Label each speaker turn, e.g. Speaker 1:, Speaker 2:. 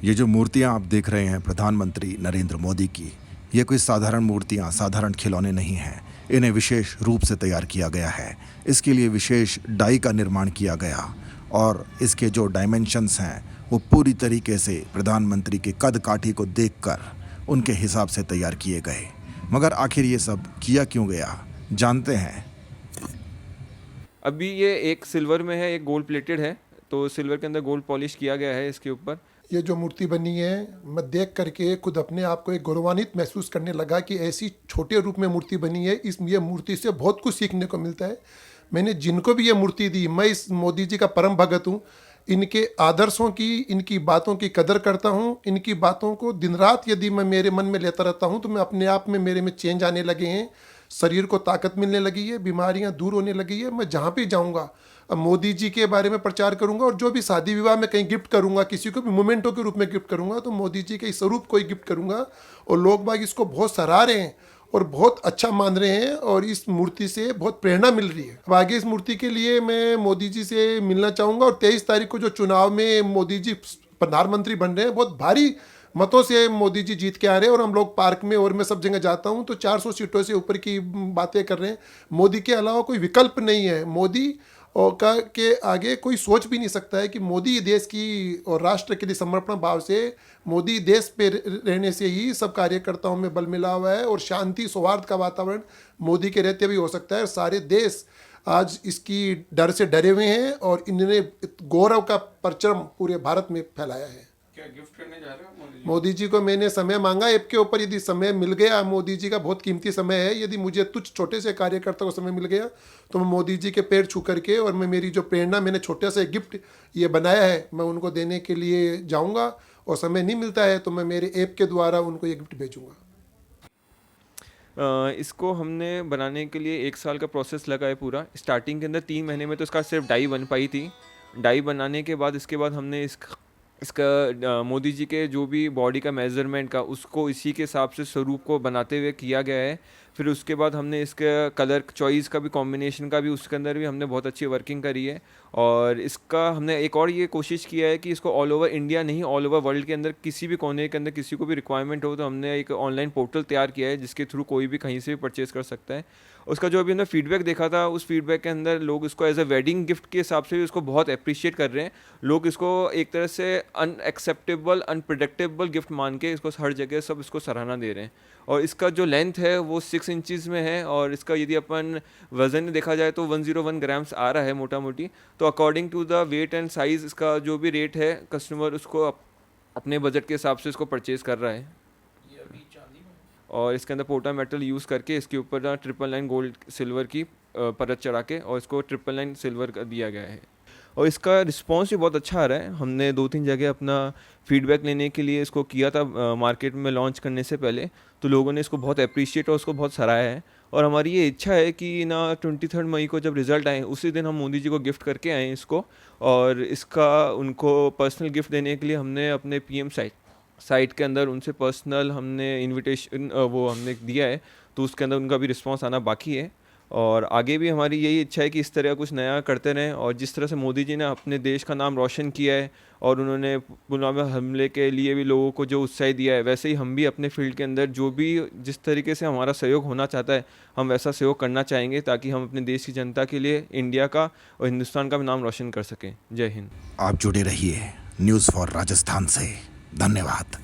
Speaker 1: ये जो मूर्तियां आप देख रहे हैं प्रधानमंत्री नरेंद्र मोदी की, ये कोई साधारण मूर्तियां, साधारण खिलौने नहीं हैं। इन्हें विशेष रूप से तैयार किया गया है। इसके लिए विशेष डाई का निर्माण किया गया और इसके जो डायमेंशंस हैं वो पूरी तरीके से प्रधानमंत्री के कद काठी को देखकर उनके हिसाब से तैयार किए गए। मगर आखिर ये सब किया क्यों गया, जानते हैं।
Speaker 2: अभी ये एक सिल्वर में है, एक गोल्ड प्लेटेड है, तो सिल्वर के अंदर गोल्ड पॉलिश किया गया है इसके ऊपर।
Speaker 3: ये जो मूर्ति बनी है, मैं देख करके खुद अपने आप को एक गौरवान्वित महसूस करने लगा कि ऐसी छोटे रूप में मूर्ति बनी है। ये मूर्ति से बहुत कुछ सीखने को मिलता है। मैंने जिनको भी ये मूर्ति दी, मैं इस मोदी जी का परम भगत हूँ। इनके आदर्शों की, इनकी बातों की कदर करता हूँ। इनकी बातों को दिन रात यदि मैं मेरे मन में लेता रहता हूँ तो मैं अपने आप में मेरे में चेंज आने लगे हैं। शरीर को ताकत मिलने लगी है, बीमारियां दूर होने लगी है। मैं जहाँ भी जाऊँगा अब मोदी जी के बारे में प्रचार करूंगा, और जो भी शादी विवाह में कहीं गिफ्ट करूंगा, किसी को भी मोमेंटो के रूप में गिफ्ट करूंगा, तो मोदी जी के इस स्वरूप को ही गिफ्ट करूंगा। और लोग बाग इसको बहुत सराह रहे हैं और बहुत अच्छा मान रहे हैं और इस मूर्ति से बहुत प्रेरणा मिल रही है। अब आगे इस मूर्ति के लिए मैं मोदी जी से मिलना चाहूँगा। और 23 तारीख को जो चुनाव में मोदी जी प्रधानमंत्री बन रहे हैं, बहुत भारी मतों से मोदी जी जीत के आ रहे हैं। और हम लोग पार्क में और मैं सब जगह जाता हूँ तो 400 सीटों से ऊपर की बातें कर रहे हैं। मोदी के अलावा कोई विकल्प नहीं है। मोदी और के आगे कोई सोच भी नहीं सकता है कि मोदी देश की और राष्ट्र के लिए समर्पण भाव से, मोदी देश पे रहने से ही सब कार्यकर्ताओं में बल मिला हुआ है। और शांति सौहार्द का वातावरण मोदी के रहते भी हो सकता है। सारे देश आज इसकी डर से डरे हुए हैं और इन्होंने गौरव का परचम पूरे भारत में फैलाया है।
Speaker 2: क्या गिफ्ट करने जा रहे हो
Speaker 3: मोदी जी को मैंने समय मांगा ऐप के ऊपर। यदि समय मिल गया, मोदी जी का बहुत कीमती समय है, यदि मुझे तुझ छोटे से कार्यकर्ता को समय मिल गया तो मैं मोदी जी के पैर छू करके, और मैं मेरी जो प्रेरणा, मैंने छोटे से गिफ्ट ये बनाया है, मैं उनको देने के लिए जाऊंगा। और समय नहीं मिलता है तो मैं मेरे ऐप के द्वारा उनको ये गिफ्ट भेजूंगा।
Speaker 2: इसको हमने बनाने के लिए 1 साल का प्रोसेस लगा है पूरा। स्टार्टिंग के अंदर 3 महीने में तो इसका सिर्फ डाई बन पाई थी। डाई बनाने के बाद इसके बाद हमने इसका मोदी जी के जो भी बॉडी का मेजरमेंट का, उसको इसी के हिसाब से स्वरूप को बनाते हुए किया गया है। फिर उसके बाद हमने इसका कलर चॉइस का भी, कॉम्बिनेशन का भी, उसके अंदर भी हमने बहुत अच्छी वर्किंग करी है। और इसका हमने एक और ये कोशिश किया है कि इसको ऑल ओवर इंडिया नहीं, ऑल ओवर वर्ल्ड के अंदर किसी भी कोने के अंदर किसी को भी रिक्वायरमेंट हो तो हमने एक ऑनलाइन पोर्टल तैयार किया है जिसके थ्रू कोई भी कहीं से भी परचेज़ कर सकता है। उसका जो अभी हमने फीडबैक देखा था, उस फीडबैक के अंदर लोग इसको एज अ वेडिंग गिफ्ट के हिसाब से भी इसको बहुत अप्रिशिएट कर रहे हैं। लोग इसको एक तरह से अनएक्सेप्टेबल, अनप्रिडिक्टेबल गिफ्ट मान के इसको हर जगह सब इसको सराहना दे रहे हैं। और इसका जो लेंथ है वो 6 इंचज़ में है। और इसका यदि अपन वज़न में देखा जाए तो 101 ग्राम्स आ रहा है मोटा मोटी। तो according to the weight and size इसका जो भी रेट है, कस्टमर उसको अपने बजट के हिसाब से इसको परचेज़ कर रहा है। और इसके अंदर पोटा मेटल यूज़ करके इसके ऊपर 999 गोल्ड सिल्वर की परत चढ़ा के और इसको 999 सिल्वर का दिया गया है। और इसका रिस्पांस भी बहुत अच्छा आ रहा है। हमने 2-3 जगह अपना फीडबैक लेने के लिए इसको किया था मार्केट में लॉन्च करने से पहले, तो लोगों ने इसको बहुत अप्रिशिएट और उसको बहुत सराहा है। और हमारी ये इच्छा है कि ना 23 मई को जब रिज़ल्ट आए उसी दिन हम मोदी जी को गिफ्ट करके आएँ इसको। और इसका उनको पर्सनल गिफ्ट देने के लिए हमने अपने पीएम साइट के अंदर उनसे पर्सनल हमने इनविटेशन वो हमने दिया है, तो उसके अंदर उनका भी रिस्पांस आना बाकी है। और आगे भी हमारी यही इच्छा है कि इस तरह कुछ नया करते रहें। और जिस तरह से मोदी जी ने अपने देश का नाम रोशन किया है और उन्होंने पुलवामा हमले के लिए भी लोगों को जो उत्साह दिया है, वैसे ही हम भी अपने फील्ड के अंदर जो भी जिस तरीके से हमारा सहयोग होना चाहता है, हम वैसा सहयोग करना चाहेंगे ताकि हम अपने देश की जनता के लिए इंडिया का और हिंदुस्तान का भी नाम रोशन कर सकें। जय हिंद।
Speaker 1: आप जुड़े रहिए न्यूज़ फॉर राजस्थान से। धन्यवाद।